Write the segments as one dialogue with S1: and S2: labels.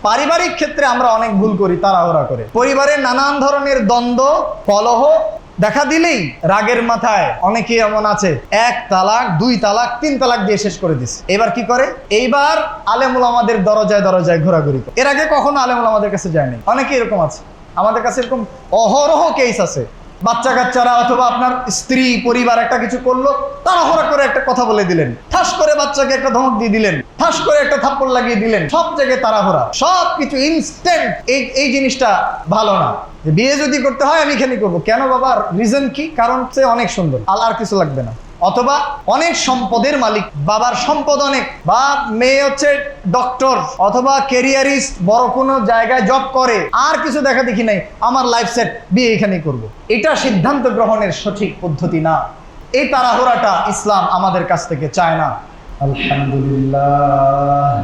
S1: পারিবারিক ক্ষেত্রে আমরা অনেক ভুল করি তাড়াহুড়া করে। পরিবারের নানান ধরনের দ্বন্দ্ব কলহ দেখা দিলেই রাগের মাথায় অনেকে এমন আছে 1 তালাক 2 তালাক 3 তালাক দিয়ে শেষ করে দিছে। এবার কি করে? এইবার আলেমুল আমাদের দরজায় দরজায় ঘোরাঘুরি করে। এর আগে কখনো আলেমুল আমাদের কাছে যায়নি। অনেকে এরকম আছে, আমাদের কাছে এরকম অহরহ কেস আছে। বাচ্চা কাচ্চারা অথবা আপনার স্ত্রী পরিবার একটা কিছু করলো, তাড়াহুড়া করে একটা কথা বলে দিলেন, ঠাস করে বাচ্চাকে একটা ধমক দিয়ে দিলেন, ঠাস করে একটা থাপ্পড় লাগিয়ে দিলেন। সব জায়গায় তাড়াহুড়া, সব কিছু ইনস্ট্যান্ট। এই জিনিসটা ভালো না। বিয়ে যদি করতে হয় আমি এখানে করবো, কেন বাবা? রিজন কি? কারণ সে অনেক সুন্দর, আর কিছু লাগবে না। অথবা অনেক সম্পদের মালিক, বাবার সম্পদ অনেক, বা মেয়ে হচ্ছে ডক্টর অথবা ক্যারিয়ারিস্ট, বড় কোনো জায়গায় জব করে, আর কিছু দেখা দেখি নাই, আমার লাইফ সেট, বিয়ে এখানেই করব। এটা সিদ্ধান্ত গ্রহণের সঠিক পদ্ধতি না। এই তাড়াহুড়াটা ইসলাম আমাদের কাছ থেকে চায় না। আলহামদুলিল্লাহ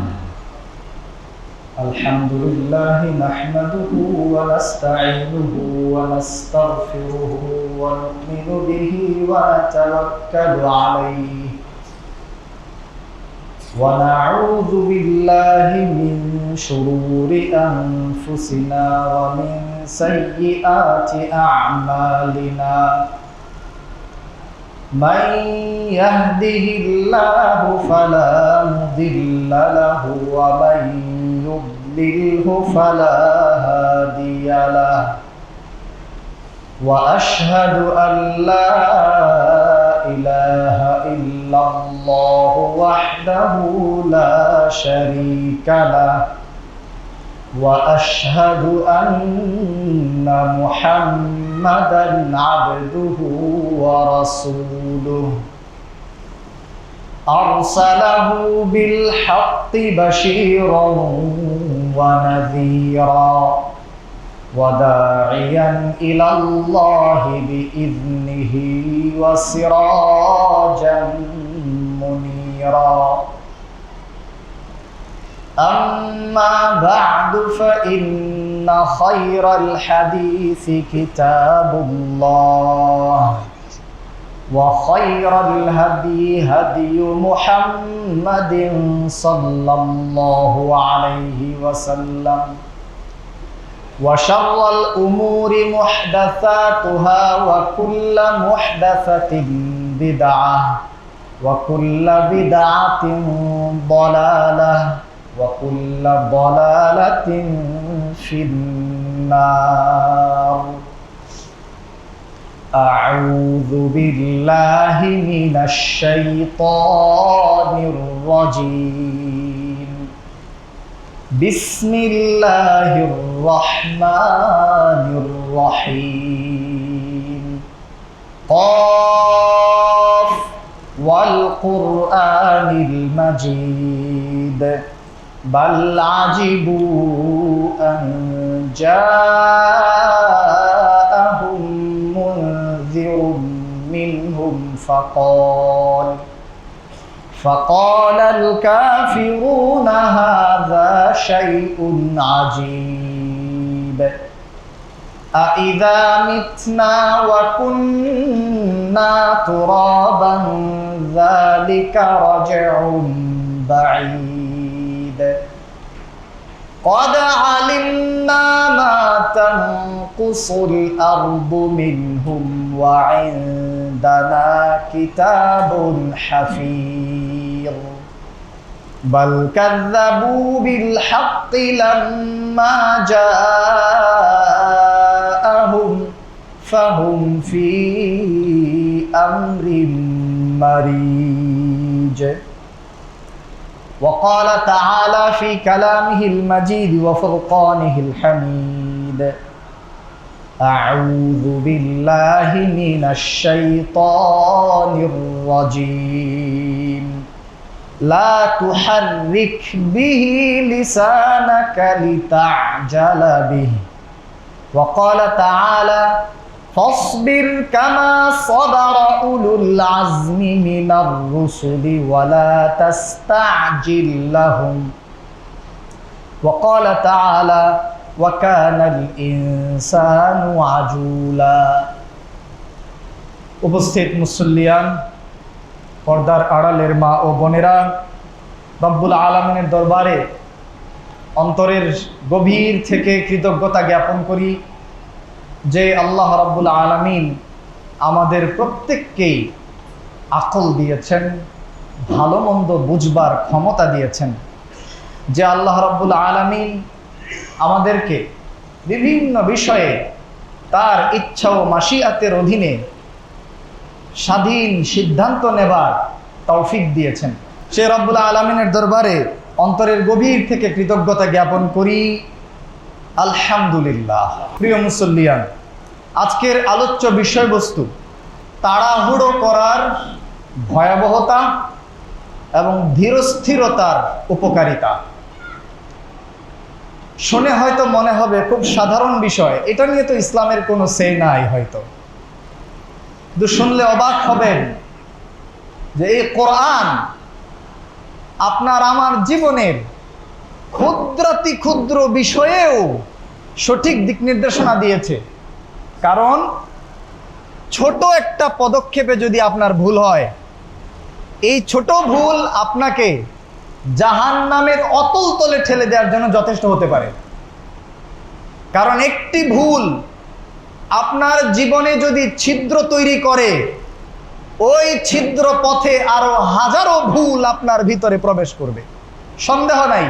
S1: আলহামদুলিল্লাহ নাহমাদুহু ওয়া নাস্তাঈনুহু ওয়া নাস্তাগফিরুহু ওয়া নু'মিনু বিহি ওয়া নাতাওয়াক্কালু আলাইহি ওয়া নাউযু বিল্লাহি মিন শুরুরি আনফুসিনা ওয়া মিন সাইয়্যিআতি আ'মালিনা। من يهده الله فلا مضل له ومن يضلله فلا هادي له وأشهد أن لا إله إلا الله وحده لا شريك له وأشهد أن محمدًا عبده ورسوله أرسله بالحق بشيرًا ونذيرًا وداعيًا إلى الله بإذنه وسراجًا منيرًا أما بعد فإن خير الحديث كتاب الله وخير الهدي هدي محمد صلى الله عليه وسلم وشر الأمور محدثاتها وكل محدثة بدعة وكل بدعة ضلالة وكل ضلالة في النار أعوذ بالله من الشيطان الرجيم بسم الله الرحمن الرحيم قاف والقرآن المجيد بل عجبوا أن جاءهم منذر منهم فقال الكافرون هذا شيء عجيب أإذا متنا وكنا ترابا ذلك رجع بعيد قد علمنا ما تنقص الأرض منهم وعندنا كتاب حفيظ بل كذبوا بالحق لما جاءهم فهم في أمر مريج وقال تعالى في كلامه المجيد وفرقانه الحميد أعوذ بالله من الشيطان الرجيم لا تحرك به لسانك لتعجل به وقال تعالى فاصبر كما صبر أولو العزم من الرسل ولا تستعجل لهم وقال تعالى وكان الإنسان عجولا উপস্থিত মুসল্লিয়ান, পর্দার আড়ালের মা ও বোনেরা, রব্বুল আলামিনের দরবারে অন্তরের গভীর থেকে কৃতজ্ঞতা জ্ঞাপন করি যে আল্লাহ রাব্বুল আলামিন আমাদের প্রত্যেককেই আকল দিয়েছেন, ভালো মন্দ বুঝবার ক্ষমতা দিয়েছেন। যে আল্লাহ রাব্বুল আলামিন আমাদেরকে বিভিন্ন বিষয়ে তার ইচ্ছা ও মাশিয়াতের অধীনে স্বাধীন সিদ্ধান্ত নেবার তৌফিক দিয়েছেন। সে রব্বুল আলামিনের দরবারে অন্তরের গভীর থেকে কৃতজ্ঞতা জ্ঞাপন করি, আলহামদুলিল্লাহ। প্রিয় মুসল্লিয়ান, আজকের আলোচ্য বিষয়বস্তু তাড়াহুড়ো করার ভয়াবহতা এবং ধীরস্থিরতার উপকারিতা। শুনে হয়তো মনে হবে খুব সাধারণ বিষয়, এটা নিয়ে তো ইসলামের কোনো সে নাই হয়তো, কিন্তু শুনলে অবাক হবেন যে এই কোরআন আপনার আমার জীবনের ক্ষুদ্রাতি ক্ষুদ্র বিষয়েও সঠিক দিক নির্দেশনা দিয়েছে। কারণ ছোট একটা পদক্ষেপে যদি আপনার ভুল হয়, এই ছোট ভুল আপনাকে জাহান্নামের অতল তলে ঠেলে দেওয়ার জন্য যথেষ্ট হতে পারে। কারণ একটি ভুল আপনার জীবনে যদি ছিদ্র তৈরি করে, ওই ছিদ্র পথে আরো হাজারো ভুল আপনার ভিতরে প্রবেশ করবে, সন্দেহ নাই।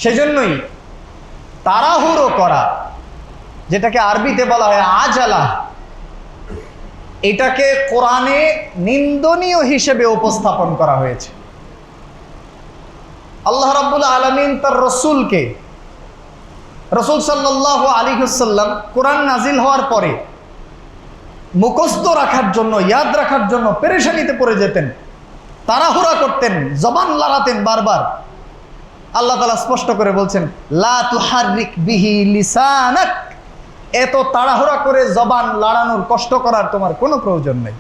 S1: সেজন্যই তাড়াহুড়ো করা, যেটাকে আরবিতে বলা হয় আজালা, এটাকে কোরআনে নিন্দনীয় হিসেবে উপস্থাপন করা হয়েছে। আল্লাহ রাব্বুল আলামিন তার রসুলকে, রসুল সাল্লাল্লাহু আলাইহি ওয়াসাল্লাম কোরআন নাজিল হওয়ার পরে মুখস্থ রাখার জন্য, ইয়াদ রাখার জন্য পেরেশানিতে পড়ে যেতেন, তাড়াহুড়া করতেন, জবান লড়াতেন বারবার। আল্লাহ তাআলা স্পষ্ট করে বলছেন, লা তুহাররিক বিহি লিসানাক, এত তাড়াহুড়া করে জবান লড়ানোর কষ্ট করার তোমার কোনো প্রয়োজন নেই।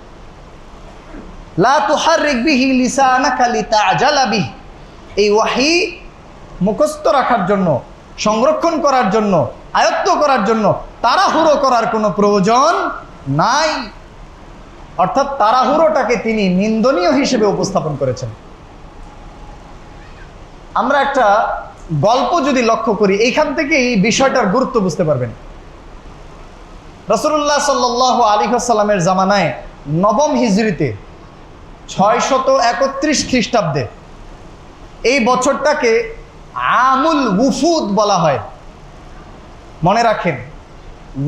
S1: লা তুহাররিক বিহি লিসানাকা লিতাআজালা বিহি, এই ওয়াহি মুখস্থ রাখার জন্য, সংরক্ষণ করার জন্য, আয়ত্ত করার জন্য তাড়াহুড়ো করার কোনো প্রয়োজন নাই। অর্থাৎ তাড়াহুড়োটাকে তিনি নিন্দনীয় হিসেবে উপস্থাপন করেছেন। আমরা একটা গল্প যদি লক্ষ্য করি, এইখান থেকে এই বিষয়টার গুরুত্ব বুঝতে পারবেন। রাসূলুল্লাহ সাল্লাল্লাহু আলাইহি ওয়াসাল্লামের জামানায় নবম হিজরিতে 631 খ্রিস্টাব্দে, এই বছরটাকে আমুল উফুদ বলা হয়। মনে রাখেন,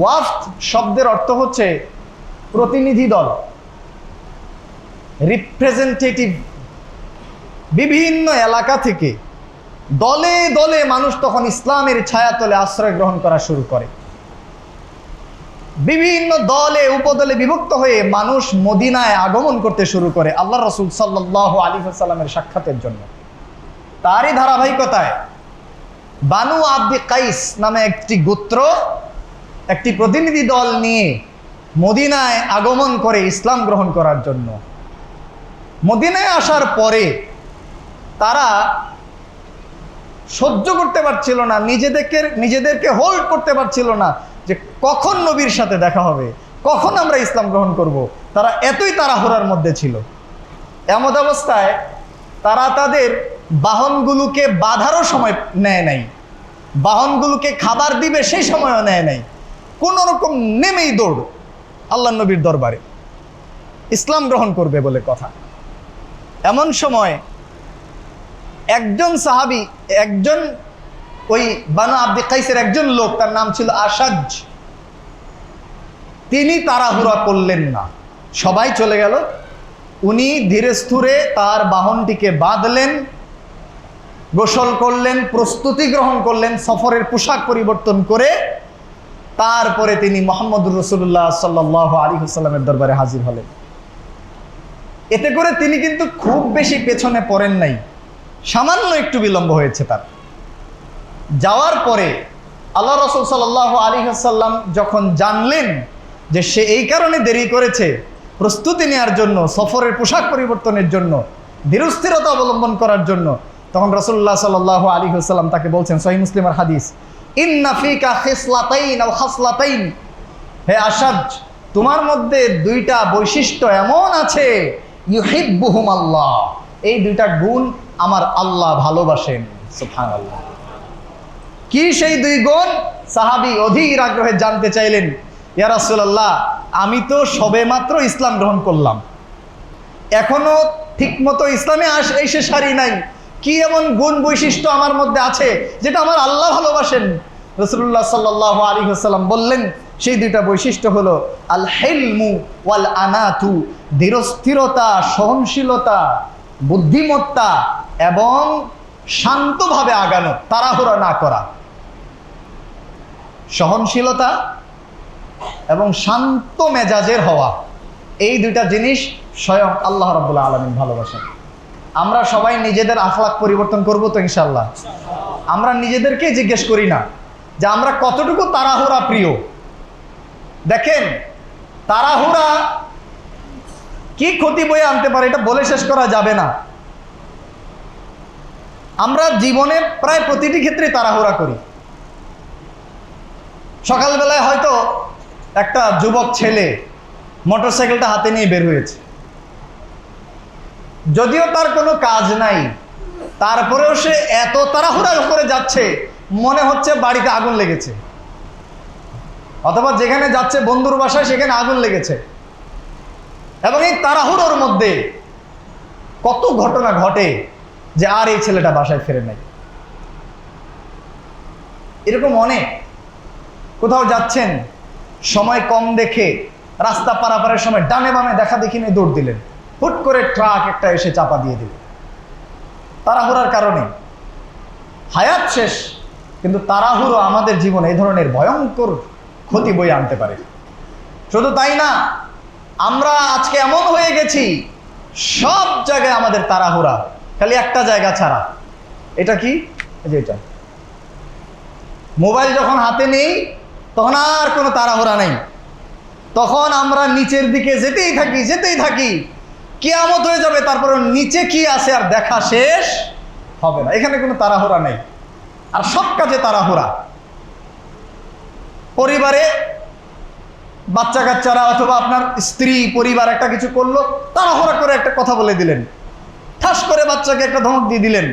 S1: ওয়াফদ শব্দের অর্থ হচ্ছে প্রতিনিধি দল, রিপ্রেজেন্টেটিভ। বিভিন্ন এলাকা থেকে দলে দলে মানুষ তখন ইসলামের ছায়াতলে আশ্রয় গ্রহণ করা শুরু করে। বিভিন্ন দলে উপদলে বিভক্ত হয়ে মানুষ মদিনায় আগমন করতে শুরু করে আল্লাহ রাসূল সাল্লাল্লাহু আলাইহি ওয়াসাল্লামের সাক্ষাতের জন্য। তারই ধারাবাহিকতায় বানু আব্দি কাইস নামে একটি গোত্র একটি প্রতিনিধি দল নিয়ে মদিনায় আগমন করে ইসলাম গ্রহণ করার জন্য। মদিনায় আসার পরে তারা সহ্য করতে পারছিল না, নিজেদেরকে হোল্ড করতে পারছিল না যে কখন নবীর সাথে দেখা হবে, কখন আমরা ইসলাম গ্রহণ করব। তারা এতই তাড়াহুড়ার মধ্যে ছিল। এমত অবস্থায় তারা তাদের বাহনগুলোকে বাঁধারও সময় নেয় নাই, বাহনগুলোকে খাবার দিবে সেই সময়ও নেয় নাই, কোনো রকম নেমেই দৌড় আল্লাহ নবীর দরবারে ইসলাম গ্রহণ করবে বলে কথা। এমন সময় একজন সাহাবী, একজন ওই বানু আব্দি কাইসের একজন লোক, তার নাম ছিল আসাজ, তিনি তাড়াহুড়া করলেন না, সবাই চলে গেল। উনি ধীরে স্থিরে তার বাহনটিকে বাঁধলেন, গোসল করলেন, প্রস্তুতি গ্রহণ করলেন, সফরের পোশাক পরিবর্তন করে তারপরে তিনি মুহাম্মদুর রাসূলুল্লাহ সাল্লাল্লাহু আলাইহি ওয়াসাল্লামের দরবারে হাজির হলেন। এতে করে তিনি কিন্তু খুব বেশি পেছনে পড়েন নাই, সামান্য একটু বিলম্ব হয়েছে তার। যাওয়ার পরে আল্লাহ রাসূল সাল্লাল্লাহু আলাইহি ওয়াসাল্লাম যখন জানলেন যে সে এই কারণে দেরি করেছে, প্রস্তুতি নেওয়ার জন্য, সফরের পোশাক পরিবর্তনের জন্য, ধীরস্থিরতা অবলম্বন করার জন্য, তখন রাসূলুল্লাহ সাল্লাল্লাহু আলাইহি ওয়াসাল্লাম তাকে বলছেন, সহিহ মুসলিমের হাদিস, ইন্না ফিকা খিসলাতাইন আও খাসলাতাইন, হে আসাদ, তোমার মধ্যে দুইটা বৈশিষ্ট্য এমন আছে, ইউহিব্বুহুম আল্লাহ, এই দুইটা গুণ আমার আল্লাহ ভালোবাসেন। সুবহানাল্লাহ। কি সেই দুই গুণ? সাহাবী অধীর আগ্রহে জানতে চাইলেন, ইয়া রাসূলুল্লাহ, আমি তো সবেমাত্র ইসলাম গ্রহণ করলাম, এখনো ঠিকমতো ইসলামে এসে সারি নাই, কি এমন গুণ বৈশিষ্ট্য আমার মধ্যে আছে যেটা আমার আল্লাহ ভালোবাসেন? রাসূলুল্লাহ সাল্লাল্লাহু আলাইহি ওয়াসাল্লাম বললেন, সেই দুইটা বৈশিষ্ট্য হলো আল হিলমু ওয়াল আনাতু, ধীরস্থিরতা, সহনশীলতা, বুদ্ধিমত্তা এবং শান্তভাবে আগানো, তাড়াহুড়া না করা। সহনশীলতা এবং শান্ত মেজাজের হওয়া, এই দুইটা জিনিস স্বয়ং আল্লাহ রাব্বুল আলামিন ভালোবাসেন। আমরা সবাই নিজেদের আখলাক পরিবর্তন করব তো ইনশাআল্লাহ। আমরা নিজেদেরকে জিজ্ঞেস করি না যে আমরা কতটুকু তাড়াহুড়া প্রিয়। দেখেন, তাড়াহুড়া কি ক্ষতি বয়ে আনতে পারে এটা বলে শেষ করা যাবে না। আমরা জীবনে প্রায় প্রতিটি ক্ষেত্রে তাড়াহুড়া করি। সকালবেলায় হয়তো একটা যুবক ছেলে মোটরসাইকেলটা হাতে নিয়ে বের হয়েছে, যদিও তার কোনো কাজ নাই, তারপরেও সে এত তাড়াহুড়া করে যাচ্ছে মনে হচ্ছে বাড়িতে আগুন লেগেছে, অথবা যেখানে যাচ্ছে বন্ধুর বাসায় সেখানে আগুন লেগেছে। এবং এই তাড়াহুড়োর মধ্যে কত ঘটনা ঘটে যে আর এই ছেলেটা বাসায় ফেরে নাই। এরকম অনেক। কোথাও যাচ্ছেন, সময় কম দেখে রাস্তা পারাপারের সময় ডানে বামে দেখা দেখি নিয়ে দৌড় দিলেন, হুট করে ট্রাক একটা এসে চাপা দিয়ে দিল। তাড়াহুড়ার কারণে হায়াত শেষ। কিন্তু তাড়াহুড়ো আমাদের জীবনে এই ধরনের ভয়ঙ্কর ক্ষতি বয়ে আনতে পারে। শুধু তাই না, আমরা আজকে এমন হয়ে গেছি সব জায়গায় আমাদের তাড়াহুড়া, খালি একটা জায়গা ছাড়া। এটা কি? এটা মোবাইল যখন হাতে নেই তখন আর কোনো তাড়াহুড়া নেই, তখন আমরা নিচের দিকে যেতেই থাকি, কিয়ামত হয়ে যাবে, তারপরে নিচে কি আছে আর দেখা শেষ হবে না। এখানে কোনো তাড়াহুড়া নেই, আর সব কাজে তাড়াহুড়া। পরিবারে বাচ্চা কাচ্চারা অথবা আপনার স্ত্রী পরিবার একটা কিছু করলো, তাড়াহুড়া করে একটা কথা বলে দিলেন, ঠাস করে বাচ্চাকে একটা ধমক দিয়ে দিলেন,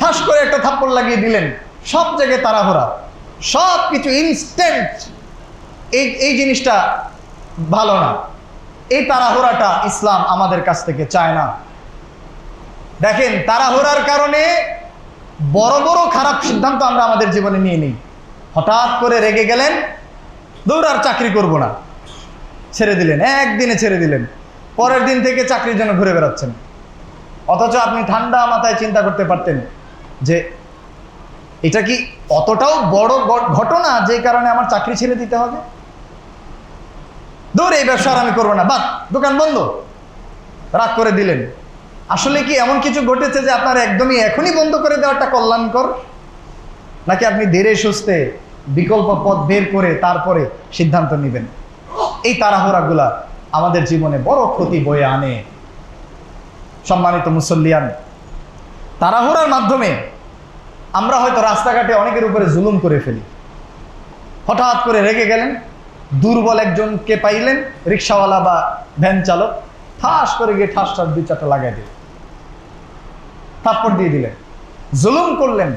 S1: ঠাস করে একটা থাপ্পড় লাগিয়ে দিলেন। সব জায়গায় তাড়াহুড়া, সব কিছু ইনস্ট্যান্ট। এই জিনিসটা ভালো না। এই তাড়াহুড়াটা ইসলাম আমাদের কাছ থেকে চায় না। দেখেন, তাড়াহুড়ার কারণে বড় বড় খারাপ সিদ্ধান্ত আমরা আমাদের জীবনে নিয়ে নিই। হঠাৎ করে রেগে গেলেন, দৌড় আর চাকরি করব না, ছেড়ে দিলেন, একদিনে ছেড়ে দিলেন, পরের দিন থেকে চাকরির জন্য ঘুরে বেড়াচ্ছেন। অথচ আপনি ঠান্ডা মাথায় চিন্তা করতে পারতেন যে এটা কি অতটাও বড় ঘটনা যে কারণে আমার চাকরি ছেড়ে দিতে হবে? দৌড়, এই ব্যবসা আর আমি করবো না, বাদ, দোকান বন্ধ, রাগ করে দিলেন। আসলে কি এমন কিছু ঘটেছে যে আপনার একদমই এখনই বন্ধ করে দেওয়াটা কল্যাণকর? নাকি আপনি ধীরে সুস্থে বিকল্প পথ বের করে তারপরে সিদ্ধান্ত নেবেন? এই তাড়াহুড়াগুলা আমাদের জীবনে বড় ক্ষতি বয়ে আনে। সম্মানিত মুসল্লিয়ান, তাড়াহুড়ার মাধ্যমে আমরা হয়তো রাস্তাঘাটে অনেকের উপরে জুলুম করে ফেলি। হঠাৎ করে রেগে গেলেন, দুর্বল একজনকে পাইলেন, রিক্সাওয়ালা বা ভ্যান চালক, ঠাস করে গিয়ে ঠাস দুই চারটা লাগাই দিলেন, থাপ্পড় দিয়ে দিলেন, জুলুম করলেন।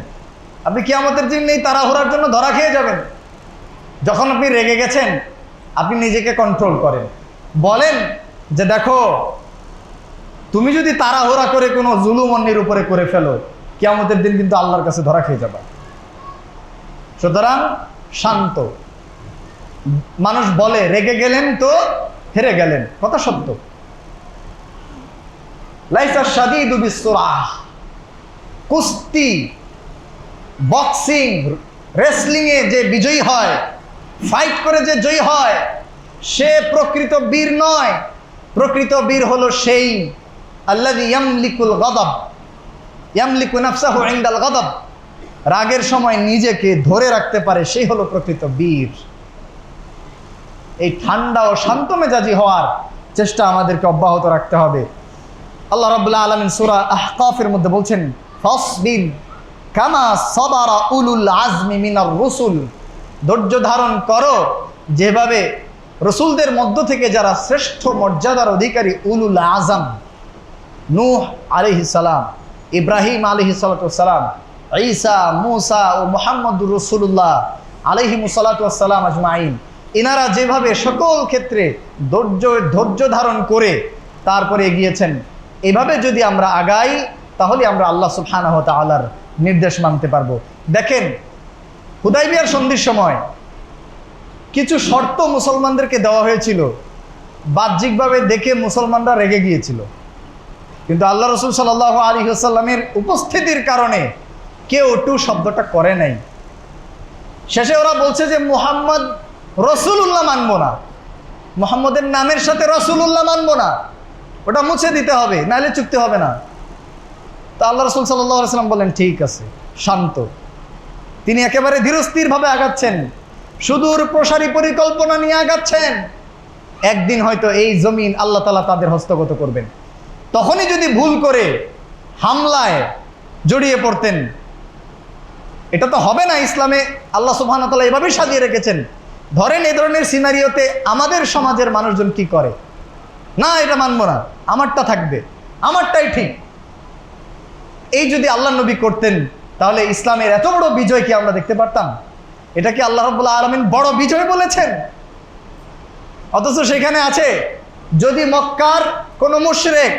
S1: আপনি কিয়ামতের দিন এই তাড়াহুড়ার জন্য ধরা খেয়ে যাবেন। যখন আপনি রেগে গেছেন, আপনি নিজেকে কন্ট্রোল করেন, বলেন যে দেখো, তুমি যদি তাড়াহুড়া করে কোনো জুলুম অন্যের উপরে করে ফেলো, কিয়ামতের দিন কিন্তু আল্লাহর কাছে ধরা খেয়ে যাবে। সুতরাং শান্ত। মানুষ বলে রেগে গেলেন তো হেরে গেলেন, কথা সত্য। লাইসা শাদীদু বিসসুরাহ, কুস্তি, বক্সিং, রেসলিং এ যে বিজয়ী হয়, ফাইট করে যে জয়ী হয়, সে প্রকৃত বীর নয়। প্রকৃত বীর হলো সেই আল্লাযী ইয়ামলিকুল গাদাব, ইয়ামলিকু নাফসাহু ইনদাল গাদাব, রাগের সময় নিজেকে ধরে রাখতে পারে, সেই হলো প্রকৃত বীর। এই ঠান্ডা ও শান্ত মেজাজি হওয়ার চেষ্টা আমাদেরকে অব্যাহত রাখতে হবে। আল্লাহ রাব্বুল আলামিন সূরা আহকাফের মধ্যে বলছেন, ফাসবির কামা সাবারা উলুল আজমি মিনার রুসুল, ধৈর্য ধারণ করো যেভাবে রসুলদের মধ্য থেকে যারা শ্রেষ্ঠ মর্যাদার অধিকারী উলুল আজম, নূহ আলাইহিস সালাম, ইব্রাহিম আলাইহিস সালাম, ঈসা, মূসা ও মুহাম্মদুর রাসূলুল্লাহ আলাইহিমুস সালাতু ওয়াস সালাম আজমাইন, ইনারা যেভাবে সকল ক্ষেত্রে ধৈর্য ধারণ করে তারপরে এগিয়েছেন, এভাবে যদি আমরা আগাই তাহলে আমরা আল্লাহ সুবহানাহু ওয়া তাআলার নির্দেশ মানতে পারবো। দেখেন, হুদাইবিয়ার সন্ধির সময় কিছু শর্ত মুসলমানদেরকে দেওয়া হয়েছিল, বাহ্যিকভাবে দেখে মুসলমানরা রেগে গিয়েছিল, কিন্তু আল্লাহ রসুল সাল্লাল্লাহু আলাইহি ওয়াসাল্লামের উপস্থিতির কারণে কেউ টু শব্দটা করে নাই। শেষে ওরা বলছে যে মুহাম্মদ রসুলুল্লাহ মানবো না, মুহাম্মদের নামের সাথে রসুলুল্লাহ মানবো না, ওটা মুছে দিতে হবে, নাহলে চুক্তি হবে না। তো আল্লাহ রসুল সাল্লাল্লাহু আলাইহি ওয়াসাল্লাম বলেন ঠিক আছে, শান্ত। তিনি একেবারে ধীরস্থিরভাবে আগাচ্ছেন, সুদূর প্রসারী পরিকল্পনা নিয়ে আগাচ্ছেন। একদিন হয়তো এই জমিন আল্লাহ তাআলা তাদের হস্তগত করবেন। তখনই যদি ভুল করে হামলায় জড়িয়ে পড়তেন, এটা তো হবে না। ইসলামে আল্লাহ সুবহানাহু ওয়া তাআলা এভাবেই সাজিয়ে রেখেছেন। ধরেন এই ধরনের সিনারিওতে আমাদের সমাজের মানুষজন কি করে, না এটা মানবো না, আমারটা থাকবে, আমারটাই ঠিক। এই যদি আল্লাহ নবী করতেন তাহলে ইসলামের এত বড় বিজয় কি আমরা দেখতে পারতাম? এটা কি আল্লাহ রাব্বুল আলামিন বড় বিজয় বলেছেন? অথচ সেখানে আছে, যদি মক্কার কোন মুশরিক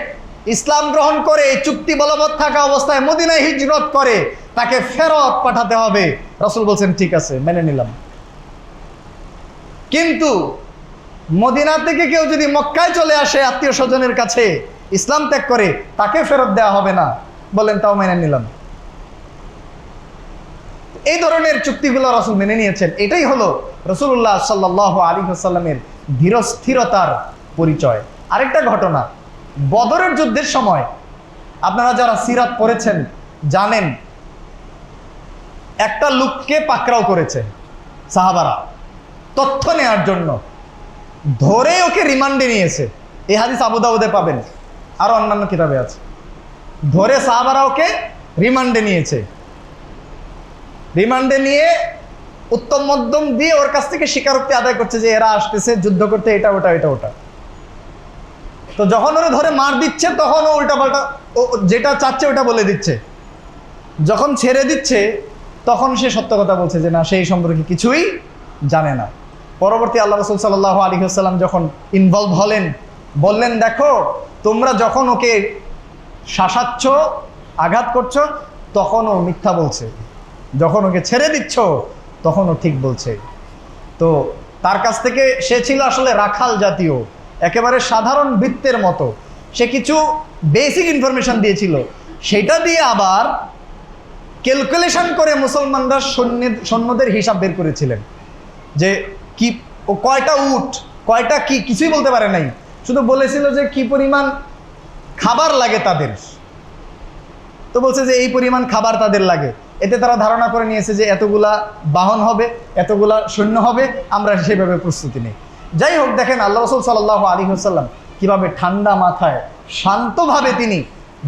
S1: ইসলাম গ্রহণ করে চুক্তি বলবৎ থাকা অবস্থায় মদিনায় হিজরত করে, তাকে ফেরত পাঠাতে হবে। রাসূল বলছেন ঠিক আছে, মেনে নিলাম। কিন্তু মদিনা থেকে কেউ যদি মক্কায় চলে আসে আত্মীয় স্বজনের কাছে, ইসলাম ত্যাগ করে, তাকে ফেরত দেওয়া হবে না, বলেন তাও মেনে নিলাম। এই ধরনের চুক্তিগুলো রাসূল মেনে নিয়েছেন। এটাই হলো রাসূলুল্লাহ সাল্লাল্লাহু আলাইহি ওয়াসাল্লামের ধীরস্থিরতার পরিচয়। আরেকটা ঘটনা, বদরের যুদ্ধের সময় আপনারা যারা সিরাত পড়েছেন জানেন, একটা লোককে পাকড়াও করেছে সাহাবারা তথ্য নেওয়ার জন্য, ধরে ওকে রিমান্ডে নিয়েছে। এই হাদিস আবু দাউদে পাবেন, আরো অন্যান্য কিতাবে আছে। ধরে সাহাবারা ওকে রিমান্ডে নিয়েছে, রিমান্ডে নিয়ে উত্তম মধ্যম দিয়ে ওর কাছ থেকে স্বীকারোক্তি আদায় করছে যে এরা আসতেছে যুদ্ধ করতে, এটা ওটা এটা ওটা। তো যখন ওরা ধরে মার দিচ্ছে তখন ও উল্টাপাল্টা যেটা চাচ্ছে ওটা বলে দিচ্ছে। যখন ছেড়ে দিচ্ছে তখন সে সত্য কথা বলছে যে না, সেই সম্পর্কে কিছুই জানে না। পরবর্তী আল্লাহ রাসূল সাল্লাল্লাহু আলাইহি ওয়াসাল্লাম যখন ইনভলভ হলেন, বললেন দেখো তোমরা যখন ওকে শাসাচ্ছ, আঘাত করছো, তখন ও মিথ্যা বলছে, যখন ওকে ছেড়ে দিচ্ছ তখন ও ঠিক বলছে। তো তার কাছ থেকে সে ছিল আসলে রাখাল জাতীয়, একেবারে সাধারণ বৃত্তের মতো। সে কিছু বেসিক ইনফরমেশন দিয়েছিল, সেটা দিয়ে আবার ক্যালকুলেশন করে মুসলমানরা সৈন্যদের হিসাব বের করেছিলেন যে কি ও কয়টা উট, কয়টা কি, কিছুই বলতে পারে নাই, শুধু বলেছিল যে কি পরিমাণ খাবার লাগে তাদের। তো বলছে যে এই পরিমাণ খাবার তাদের লাগে, এতে তারা ধারণা করে নিয়েছে যে এতগুলা বাহন হবে, এতগুলা সৈন্য হবে, আমরা সেভাবে প্রস্তুতি নেই। যাই হোক, দেখেন আল্লাহ রাসূল সাল্লাল্লাহু আলাইহি ওয়াসাল্লাম কিভাবে ঠান্ডা মাথায় শান্তভাবে তিনি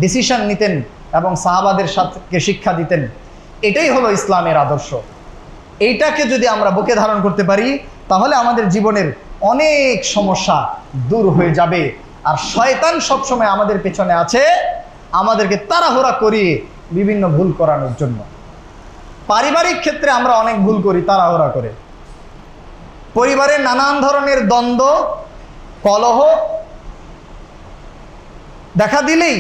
S1: ডিসিশন নিতেন এবং সাহাবাদের সাথে শিক্ষা দিতেন। এটাই হলো ইসলামের আদর্শ। এইটাকে যদি আমরা বুকে ধারণ করতে পারি তাহলে আমাদের জীবনের অনেক সমস্যা দূর হয়ে যাবে। আর শয়তান সবসময় আমাদের পেছনে আছে আমাদেরকে তাড়াহুড়া করিয়ে বিভিন্ন ভুল করানোর জন্য। পারিবারিক ক্ষেত্রে আমরা অনেক ভুল করি তাড়াহুড়া করে। পরিবারে নানান ধরনের দ্বন্দ্ব, কলহ দেখা দিলেই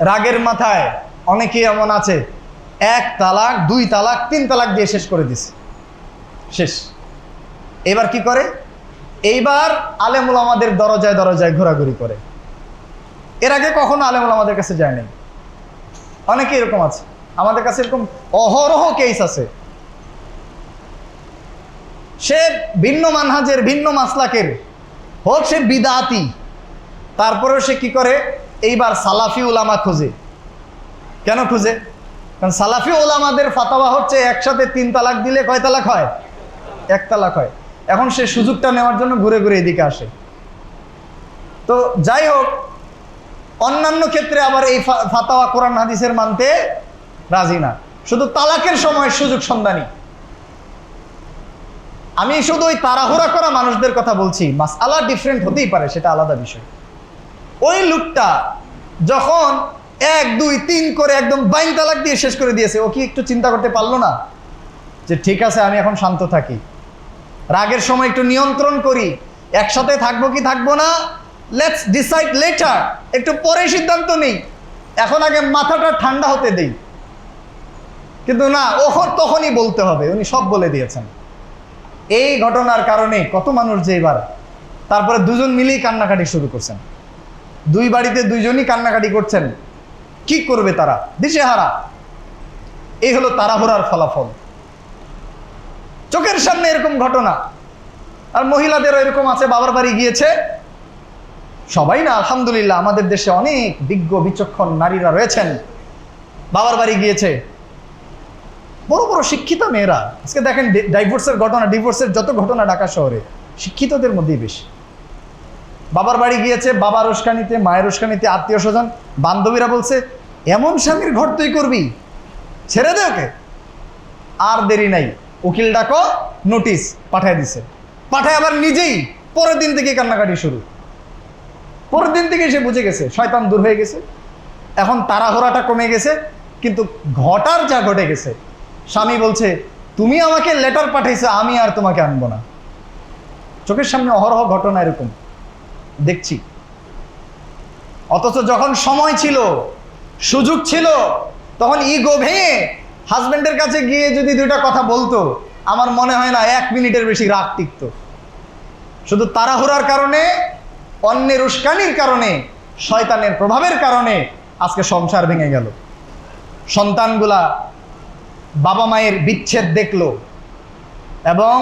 S1: রাগের মাথায় অনেকেই এমন আছে, 1 তালাক 2 তালাক 3 তালাক দিয়ে শেষ করে দিছে, শেষ। এবার কি করে? এইবার আলেম উলামাদের দরজায় দরজায় ঘোরাঘুরি করে। এর আগে কখনো আলেম উলামাদের কাছে যায় নাই। অনেকে এরকম আছে, আমাদের কাছে এরকম অহরহ কেস আছে। সে ভিন্ন মানহাজের, ভিন্ন মাসলাকের হোক, সে বিদআতি, তারপরেও সে কি করে? এইবার সালাফি উলামা খুঁজে। কেন খুঁজে? কারণ সালাফি উলামাদের ফাতাওয়া হচ্ছে একসাথে 3 তালাক দিলে কয় তালাক হয়? 1 তালাক হয়। এখন সে সুযোগটা নেওয়ার জন্য ঘুরে ঘুরে এদিকে আসে। তো যাই হোক, অন্যান্য ক্ষেত্রে আবার এই ফাতাওয়া কোরআন হাদিসের মানতে রাজি না, শুধু তালাকের সময় সুযোগ সন্ধানী। আমি শুধু ওই তাড়াহুড়া করা মানুষদের কথা বলছি, মাসআলা ডিফারেন্ট হতেই পারে, সেটা আলাদা বিষয়। ওই লোকটা যখন 1 2 3 করে একদম 22 তালাক দিয়ে শেষ করে দিয়েছে। ও কি একটু চিন্তা করতে পারলো না যে ঠিক আছে আমি এখন শান্ত থাকি, রাগের সময় একটু নিয়ন্ত্রণ করি, একসাথে থাকবো কি থাকবো না, লেটস ডিসাইড লেটার, একটু পরে সিদ্ধান্ত নেই, এখন আগে মাথাটা ঠান্ডা হতে দেই। কিন্তু না, ওহর তখনই বলতে হবে, উনি সব বলে দিয়েছেন। এই ঘটনার কারণে কত মানুষ যে এবার তারপরে দুজন মিলেই কান্নাকাটি শুরু করছেন, দুই বাড়িতে দুইজনই কান্নাকাটি করছেন। কি করবে তারা, দিশেহারা। এই হলো তাড়াহুড়ার ফলাফল। চোখের সামনে এরকম ঘটনা। আর মহিলাদেরও এরকম আছে, বাবার বাড়ি গিয়েছে, সবাই না আলহামদুলিল্লাহ, আমাদের দেশে অনেক বিজ্ঞ বিচক্ষণ নারীরা রয়েছেন, বাবার বাড়ি গিয়েছে, বড় বড় শিক্ষিত মেয়েরা। আজকে দেখেন ডাইভোর্সের ঘটনা, ডিভোর্সের যত ঘটনা ঢাকা শহরে শিক্ষিতদের মধ্যেই বেশি। বাবার বাড়ি গিয়েছে, বাবার উস্কানিতে, মায়ের উস্কানিতে, আত্মীয় স্বজন বান্ধবীরা বলছে এমন স্বামীর ঘর তুই করবি, ছেড়ে দে ওকে। আর দেরি নাই, উকিল ডাকো, নোটিশ পাঠায় দিছে। পাঠায় আবার নিজেই পরের দিন থেকে কান্নাকাটি শুরু। পরের দিন থেকে সে বুঝে গেছে শয়তান দূর হয়ে গেছে, এখন তাড়াহুড়াটা কমে গেছে। কিন্তু ঘটার যা ঘটে গেছে, স্বামী বলছে তুমি আমাকে লেটার পাঠাইছো, আমি আর তোমাকে আনবো না। চোখের সামনে অহরহ ঘটনা এরকম দেখছি। অথচ যখন সময় ছিল, সুযোগ ছিল, তখন ইগো ভেঙে হাজবেন্ডের কাছে গিয়ে যদি দুইটা কথা বলতো, আমার মনে হয় না 1 মিনিটের বেশি রাগ টিকত। শুধু তাড়াহুড়ার কারণে, অন্যের উস্কানির কারণে, শয়তানের প্রভাবের কারণে আজকে সংসার ভেঙে গেল। সন্তানগুলা বাবা মায়ের বিচ্ছেদ দেখলো এবং